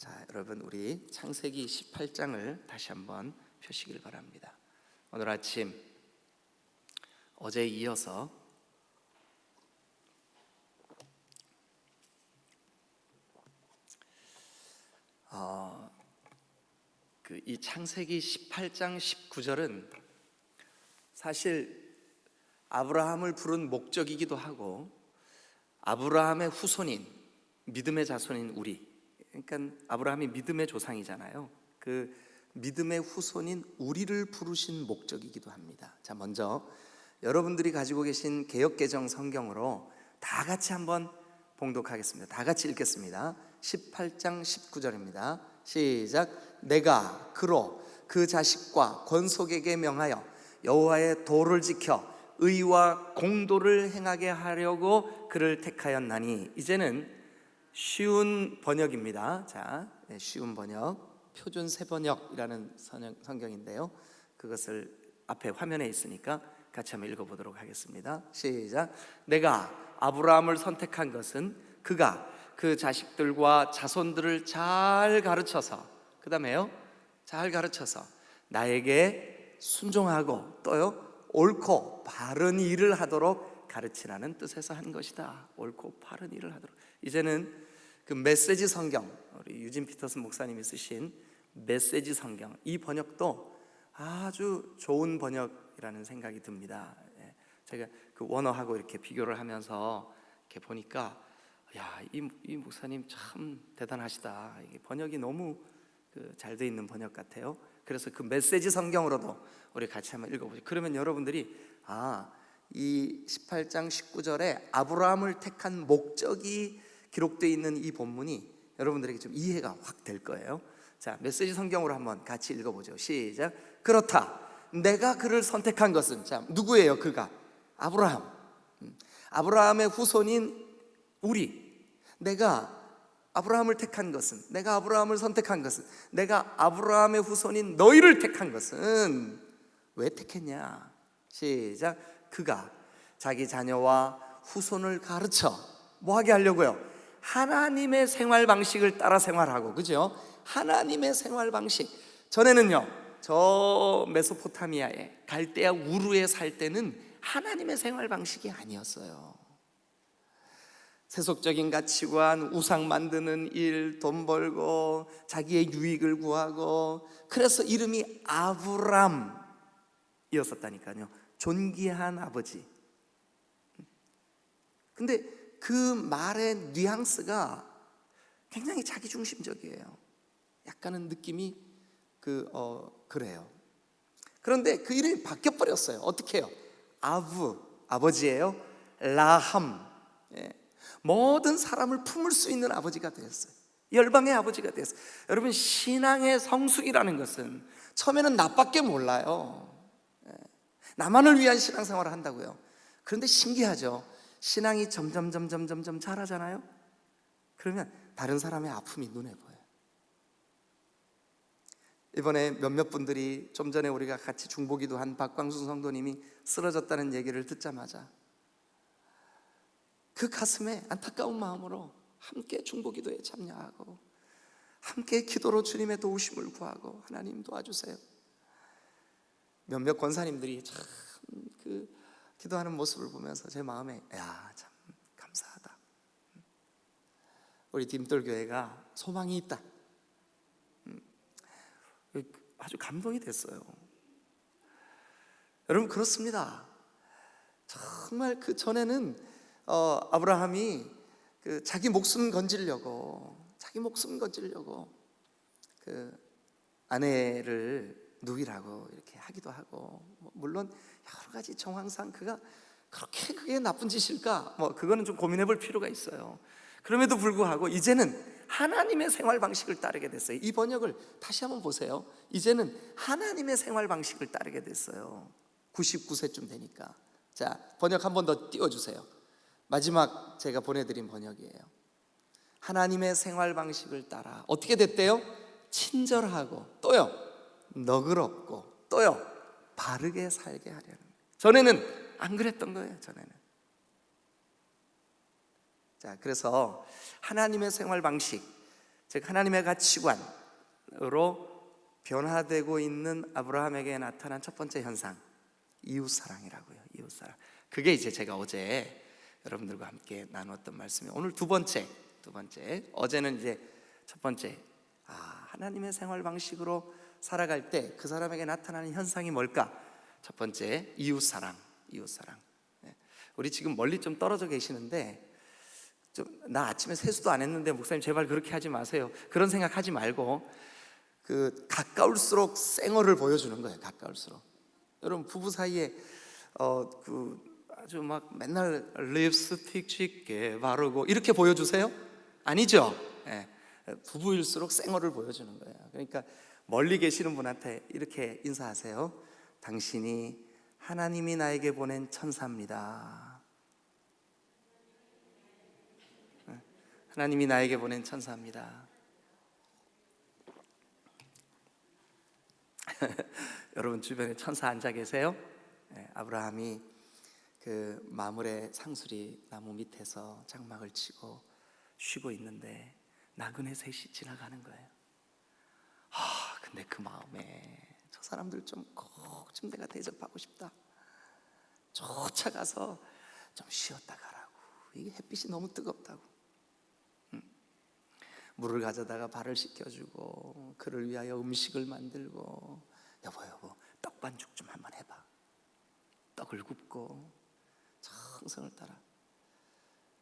자, 여러분 우리 창세기 18장을 다시 한번 펴시길 바랍니다. 오늘 아침 어제에 이어서 이 창세기 18장 19절은 사실 아브라함을 부른 목적이기도 하고 아브라함의 후손인 믿음의 자손인 우리, 그러니까 아브라함이 믿음의 조상이잖아요. 그 믿음의 후손인 우리를 부르신 목적이기도 합니다. 자, 먼저 여러분들이 가지고 계신 개역개정 성경으로 다 같이 한번 봉독하겠습니다. 다 같이 읽겠습니다. 18장 19절입니다. 시작. 내가 그로 그 자식과 권속에게 명하여 여호와의 도를 지켜 의와 공도를 행하게 하려고 그를 택하였나니. 이제는 쉬운 번역입니다. 자, 쉬운 번역, 표준 새번역이라는 성경인데요, 그것을 앞에 화면에 있으니까 같이 한번 읽어보도록 하겠습니다. 시작. 내가 아브라함을 선택한 것은 그가 그 자식들과 자손들을 잘 가르쳐서, 그 다음에요, 잘 가르쳐서 나에게 순종하고 또요 옳고 바른 일을 하도록 가르치라는 뜻에서 한 것이다. 옳고 바른 일을 하도록. 이제는 그 메시지 성경, 우리 유진 피터슨 목사님이 쓰신 메시지 성경, 이 번역도 아주 좋은 번역이라는 생각이 듭니다. 제가 그 원어하고 이렇게 비교를 하면서 이렇게 보니까 야, 이 목사님 참 대단하시다. 이게 번역이 너무 잘 돼 있는 번역 같아요. 그래서 그 메시지 성경으로도 우리 같이 한번 읽어보죠. 그러면 여러분들이 이 18장 19절에 아브라함을 택한 목적이 기록되어 있는 이 본문이 여러분들에게 좀 이해가 확 될 거예요. 자, 메시지 성경으로 한번 같이 읽어보죠. 시작. 그렇다. 내가 그를 선택한 것은, 자, 누구예요? 그가 아브라함. 아브라함의 후손인 우리. 내가 아브라함을 택한 것은, 내가 아브라함을 선택한 것은, 내가 아브라함의 후손인 너희를 택한 것은 왜 택했냐? 시작. 그가 자기 자녀와 후손을 가르쳐 뭐 하게 하려고요? 하나님의 생활 방식을 따라 생활하고, 그죠? 하나님의 생활 방식. 전에는요, 저 메소포타미아에 갈대아 우르에 살 때는 하나님의 생활 방식이 아니었어요. 세속적인 가치관, 우상 만드는 일, 돈 벌고 자기의 유익을 구하고, 그래서 이름이 아브람이었었다니까요. 존귀한 아버지. 근데 그 말의 뉘앙스가 굉장히 자기중심적이에요. 약간은 느낌이 그래요. 그런데 그 이름이 바뀌어버렸어요. 어떻게 해요? 아버지예요. 라함, 모든 사람을 품을 수 있는 아버지가 되었어요. 열방의 아버지가 되었어요. 여러분, 신앙의 성숙이라는 것은 처음에는 나밖에 몰라요. 나만을 위한 신앙생활을 한다고요. 그런데 신기하죠. 신앙이 점점 자라잖아요. 그러면 다른 사람의 아픔이 눈에 보여요. 이번에 몇몇 분들이, 좀 전에 우리가 같이 중보기도 한 박광순 성도님이 쓰러졌다는 얘기를 듣자마자 그 가슴에 안타까운 마음으로 함께 중보기도에 참여하고 함께 기도로 주님의 도우심을 구하고, 하나님 도와주세요. 몇몇 권사님들이 참 기도하는 모습을 보면서 제 마음에 참 감사하다. 우리 딤돌교회가 소망이 있다. 아주 감동이 됐어요. 여러분, 그렇습니다. 정말 그 전에는 아브라함이 자기 목숨 건지려고 그 아내를 누이라고 이렇게 하기도 하고, 물론 여러 가지 정황상 그가 그게 나쁜 짓일까? 그거는 좀 고민해 볼 필요가 있어요. 그럼에도 불구하고 이제는 하나님의 생활 방식을 따르게 됐어요. 이 번역을 다시 한번 보세요. 이제는 하나님의 생활 방식을 따르게 됐어요. 99세쯤 되니까. 자, 번역 한 번 더 띄워주세요. 마지막 제가 보내드린 번역이에요. 하나님의 생활 방식을 따라 어떻게 됐대요? 친절하고 또요 너그럽고 또요 바르게 살게 하려는. 전에는 안 그랬던 거예요. 전에는. 자, 그래서 하나님의 생활 방식, 즉 하나님의 가치관으로 변화되고 있는 아브라함에게 나타난 첫 번째 현상, 이웃사랑이라고요. 이웃사랑. 그게 이제 제가 어제 여러분들과 함께 나눴던 말씀이에요. 오늘 두 번째. 어제는 이제 첫 번째, 하나님의 생활 방식으로 살아갈 때 그 사람에게 나타나는 현상이 뭘까? 첫 번째, 이웃사랑. 우리 지금 멀리 좀 떨어져 계시는데, 나 아침에 세수도 안 했는데 목사님 제발 그렇게 하지 마세요. 그런 생각하지 말고 가까울수록 생얼을 보여주는 거예요. 가까울수록. 여러분 부부 사이에 아주 막 맨날 립스틱 짙게 바르고 이렇게 보여주세요? 아니죠. 예. 부부일수록 생얼을 보여주는 거예요. 그러니까 멀리 계시는 분한테 이렇게 인사하세요. 당신이 하나님이 나에게 보낸 천사입니다. 하나님이 나에게 보낸 천사입니다. 여러분 주변에 천사 앉아 계세요? 아브라함이 그 마므레 상수리 나무 밑에서 장막을 치고 쉬고 있는데 나그네 셋이 지나가는 거예요. 근데 그 마음에 저 사람들 좀 내가 대접하고 싶다. 쫓아가서 좀 쉬었다 가라고. 이게 햇빛이 너무 뜨겁다고. 물을 가져다가 발을 씻겨주고 그를 위하여 음식을 만들고, 여보 떡 반죽 좀 한번 해봐. 떡을 굽고 정성을 따라.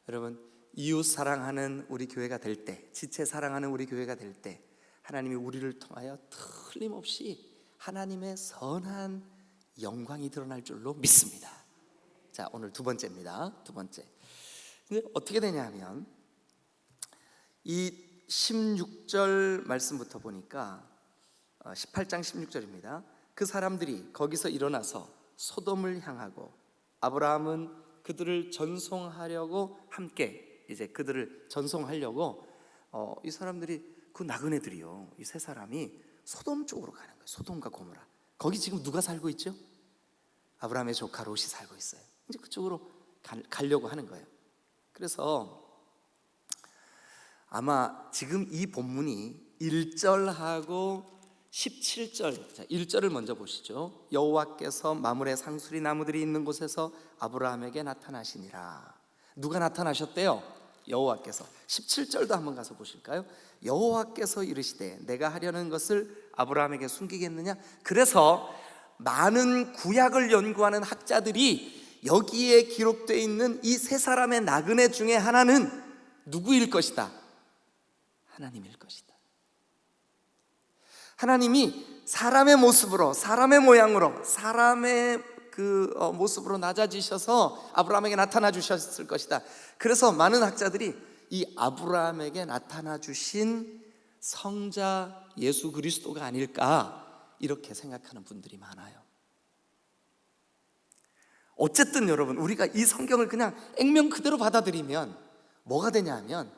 여러분 이웃 사랑하는 우리 교회가 될 때, 지체 사랑하는 우리 교회가 될 때 하나님이 우리를 통하여 틀림없이 하나님의 선한 영광이 드러날 줄로 믿습니다. 자, 오늘 두 번째입니다. 두 번째. 근데 어떻게 되냐면 이 16절 말씀부터 보니까 18장 16절입니다. 그 사람들이 거기서 일어나서 소돔을 향하고 아브라함은 그들을 전송하려고 함께 이제 그들을 전송하려고 이 사람들이 그 나그네들이요, 이 세 사람이 소돔 쪽으로 가는 거예요. 소돔과 고모라. 거기 지금 누가 살고 있죠? 아브라함의 조카 롯이 살고 있어요. 이제 그쪽으로 가려고 하는 거예요. 그래서 아마 지금 이 본문이 1절하고 17절, 자, 1절을 먼저 보시죠. 여호와께서 마므레 상수리 나무들이 있는 곳에서 아브라함에게 나타나시니라. 누가 나타나셨대요? 여호와께서. 17절도 한번 가서 보실까요? 여호와께서 이르시되 내가 하려는 것을 아브라함에게 숨기겠느냐? 그래서 많은 구약을 연구하는 학자들이 여기에 기록되어 있는 이 세 사람의 나그네 중에 하나는 누구일 것이다? 하나님일 것이다. 하나님이 사람의 모습으로, 사람의 모양으로, 사람의 모습으로 낮아지셔서 아브라함에게 나타나 주셨을 것이다. 그래서 많은 학자들이 이 아브라함에게 나타나 주신 성자 예수 그리스도가 아닐까 이렇게 생각하는 분들이 많아요. 어쨌든 여러분, 우리가 이 성경을 그냥 액면 그대로 받아들이면 뭐가 되냐면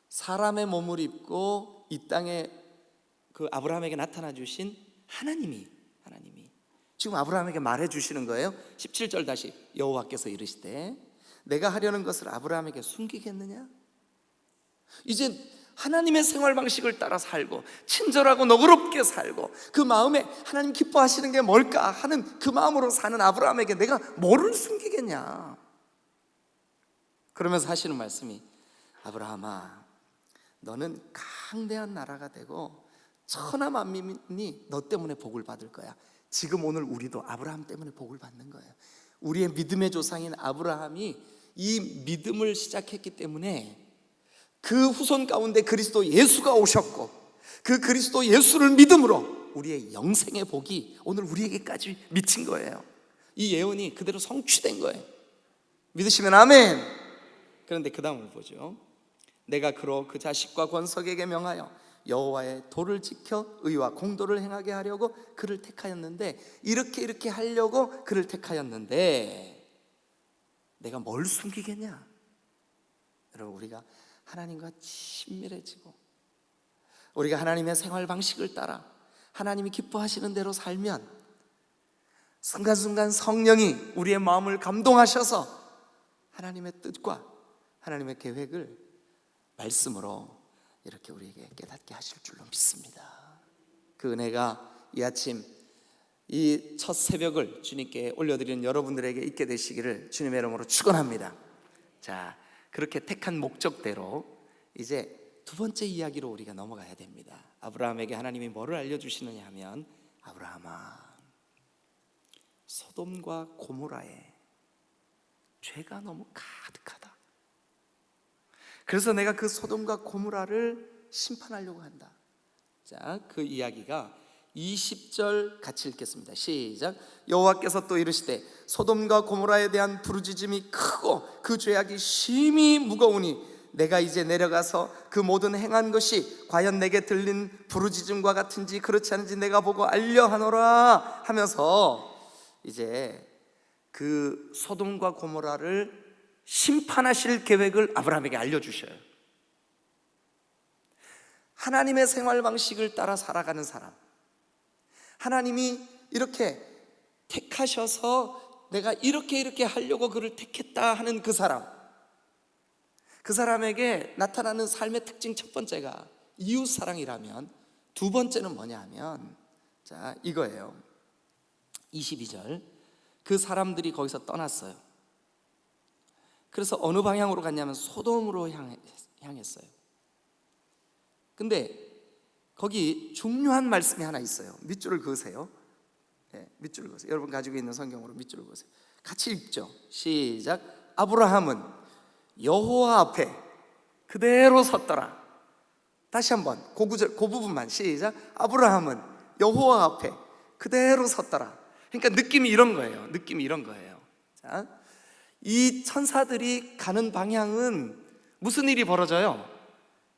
사람의 몸을 입고 이 땅에 그 아브라함에게 나타나 주신 하나님이 지금 아브라함에게 말해 주시는 거예요. 17절 다시, 여호와께서 이르시되 내가 하려는 것을 아브라함에게 숨기겠느냐? 이제 하나님의 생활 방식을 따라 살고 친절하고 너그럽게 살고 그 마음에 하나님 기뻐하시는 게 뭘까 하는 그 마음으로 사는 아브라함에게 내가 뭐를 숨기겠냐? 그러면서 하시는 말씀이, 아브라함아, 너는 강대한 나라가 되고 천하 만민이 너 때문에 복을 받을 거야. 지금 오늘 우리도 아브라함 때문에 복을 받는 거예요. 우리의 믿음의 조상인 아브라함이 이 믿음을 시작했기 때문에 그 후손 가운데 그리스도 예수가 오셨고 그 그리스도 예수를 믿음으로 우리의 영생의 복이 오늘 우리에게까지 미친 거예요. 이 예언이 그대로 성취된 거예요. 믿으시면 아멘. 그런데 그 다음을 보죠. 내가 그로 그 자식과 권석에게 명하여 여호와의 도를 지켜 의와 공도를 행하게 하려고 그를 택하였는데, 이렇게 하려고 그를 택하였는데 내가 뭘 숨기겠냐? 여러분, 우리가 하나님과 친밀해지고 우리가 하나님의 생활 방식을 따라 하나님이 기뻐하시는 대로 살면 순간순간 성령이 우리의 마음을 감동하셔서 하나님의 뜻과 하나님의 계획을 말씀으로 이렇게 우리에게 깨닫게 하실 줄로 믿습니다. 그 은혜가 이 아침 이 첫 새벽을 주님께 올려드리는 여러분들에게 있게 되시기를 주님의 이름으로 축원합니다. 자, 그렇게 택한 목적대로 이제 두 번째 이야기로 우리가 넘어가야 됩니다. 아브라함에게 하나님이 뭐를 알려주시느냐 하면, 아브라함아, 소돔과 고모라에 죄가 너무 가득하다. 그래서 내가 그 소돔과 고모라를 심판하려고 한다. 자, 그 이야기가 20절 같이 읽겠습니다. 시작. 여호와께서 또 이르시되 소돔과 고모라에 대한 부르짖음이 크고 그 죄악이 심히 무거우니 내가 이제 내려가서 그 모든 행한 것이 과연 내게 들린 부르짖음과 같은지 그렇지 않은지 내가 보고 알려 하노라 하면서 이제 그 소돔과 고모라를 심판하실 계획을 아브라함에게 알려주셔요. 하나님의 생활 방식을 따라 살아가는 사람, 하나님이 이렇게 택하셔서 내가 이렇게 하려고 그를 택했다 하는 그 사람, 그 사람에게 나타나는 삶의 특징 첫 번째가 이웃사랑이라면, 두 번째는 뭐냐 하면, 자, 이거예요. 22절. 그 사람들이 거기서 떠났어요. 그래서 어느 방향으로 갔냐면 소돔으로 향했어요. 근데 거기 중요한 말씀이 하나 있어요. 밑줄을 그으세요. 네, 밑줄을 그으세요. 여러분 가지고 있는 성경으로 밑줄을 그으세요. 같이 읽죠. 시작. 아브라함은 여호와 앞에 그대로 섰더라. 다시 한번 그 구절, 그 부분만 시작. 아브라함은 여호와 앞에 그대로 섰더라. 그러니까 느낌이 이런 거예요. 느낌이 이런 거예요. 자, 이 천사들이 가는 방향은 무슨 일이 벌어져요?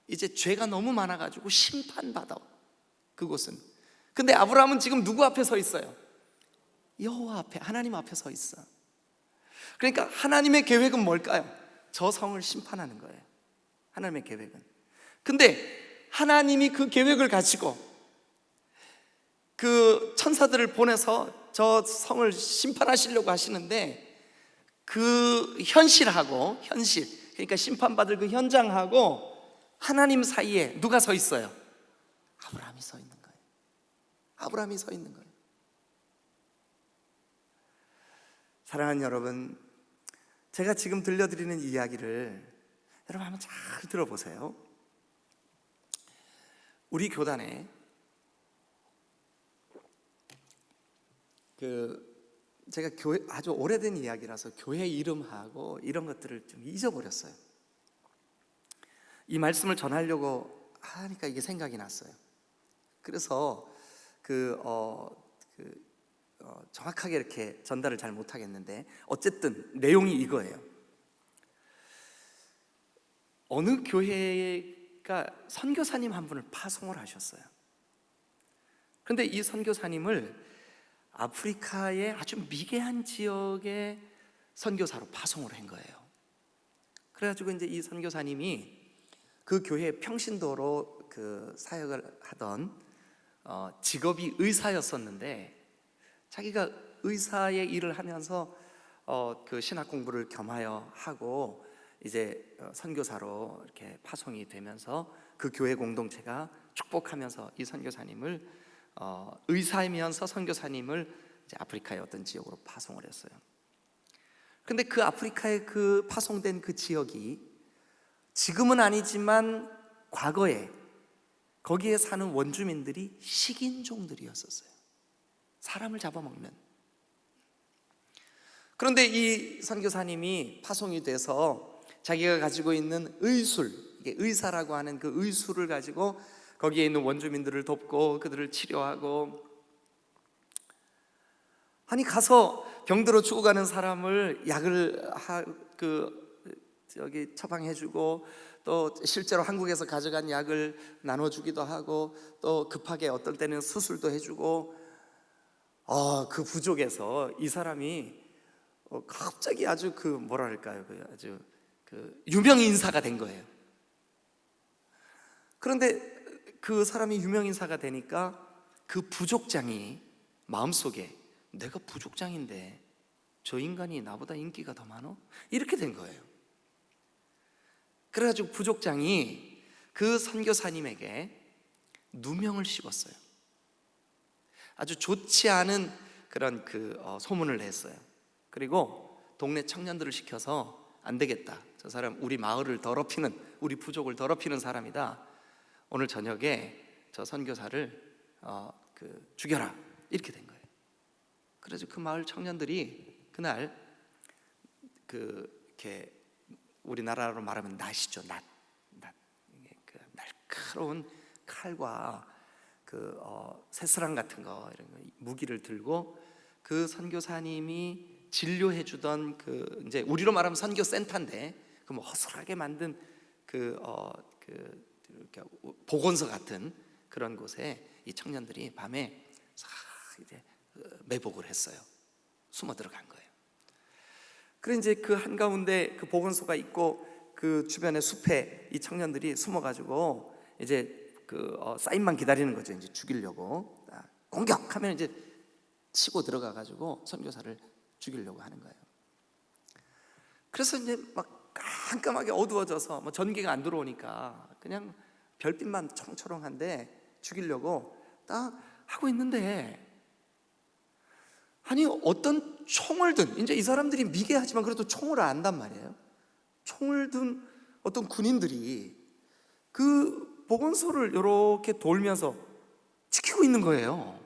이제 죄가 너무 많아가지고 심판받아, 그곳은. 근데 아브라함은 지금 누구 앞에 서 있어요? 여호와 앞에, 하나님 앞에 서 있어. 그러니까 하나님의 계획은 뭘까요? 저 성을 심판하는 거예요. 하나님의 계획은. 근데 하나님이 그 계획을 가지고 그 천사들을 보내서 저 성을 심판하시려고 하시는데, 그 현실하고, 그러니까 심판받을 그 현장하고 하나님 사이에 누가 서 있어요? 아브라함이 서 있는 거예요. 아브라함이 서 있는 거예요. 사랑하는 여러분, 제가 지금 들려드리는 이야기를 여러분 한번 잘 들어보세요. 우리 교단에 제가 교회, 아주 오래된 이야기라서 교회 이름하고 이런 것들을 좀 잊어버렸어요. 이 말씀을 전하려고 하니까 이게 생각이 났어요. 그래서 정확하게 이렇게 전달을 잘 못하겠는데, 어쨌든 내용이 이거예요. 어느 교회가 선교사님 한 분을 파송을 하셨어요. 그런데 이 선교사님을 아프리카의 아주 미개한 지역의 선교사로 파송을 한 거예요. 그래가지고 이제 이 선교사님이 그 교회 평신도로 그 사역을 하던 직업이 의사였었는데, 자기가 의사의 일을 하면서 그 신학 공부를 겸하여 하고 이제 선교사로 이렇게 파송이 되면서 그 교회 공동체가 축복하면서 이 선교사님을 의사이면서 선교사님을 이제 아프리카의 어떤 지역으로 파송을 했어요. 근데 그 아프리카의 그 파송된 그 지역이 지금은 아니지만 과거에 거기에 사는 원주민들이 식인종들이었었어요. 사람을 잡아먹는. 그런데 이 선교사님이 파송이 돼서 자기가 가지고 있는 의술, 이게 의사라고 하는 그 의술을 가지고 거기에 있는 원주민들을 돕고 그들을 치료하고, 아니 가서 병들어 죽어가는 사람을 약을 처방해주고, 또 실제로 한국에서 가져간 약을 나눠주기도 하고, 또 급하게 어떨 때는 수술도 해주고, 그 부족에서 이 사람이 갑자기 아주 아주 유명 인사가 된 거예요. 그런데 그 사람이 유명 인사가 되니까 그 부족장이 마음속에, 내가 부족장인데 저 인간이 나보다 인기가 더 많어? 이렇게 된 거예요. 그래가지고 부족장이 그 선교사님에게 누명을 씌웠어요. 아주 좋지 않은 그런 소문을 냈어요. 그리고 동네 청년들을 시켜서 안 되겠다, 저 사람 우리 마을을 더럽히는, 우리 부족을 더럽히는 사람이다, 오늘 저녁에 저 선교사를 죽여라, 이렇게 된 거예요. 그래서 그 마을 청년들이 그날 이렇게 우리나라로 말하면 낫이죠, 낫. 그 날카로운 칼과 새스랑 같은 거, 이런 무기를 들고 그 선교사님이 진료해 주던 이제 우리로 말하면 선교 센터인데 그 뭐 허술하게 만든 이렇게 보건소 같은 그런 곳에 이 청년들이 밤에 싹 이제 매복을 했어요. 숨어 들어간 거예요. 그래 이제 그 한가운데 그 보건소가 있고 그 주변의 숲에 이 청년들이 숨어가지고 이제 사인만 기다리는 거죠. 이제 죽이려고 공격하면 이제 치고 들어가가지고 선교사를 죽이려고 하는 거예요. 그래서 이제 막 깜깜하게 어두워져서 뭐 전기가 안 들어오니까 그냥 별빛만 초롱초롱한데 죽이려고 딱 하고 있는데, 아니 어떤 총을 든, 이제 이 사람들이 미개하지만 그래도 총을 안단 말이에요. 총을 든 어떤 군인들이 그 보건소를 이렇게 돌면서 지키고 있는 거예요.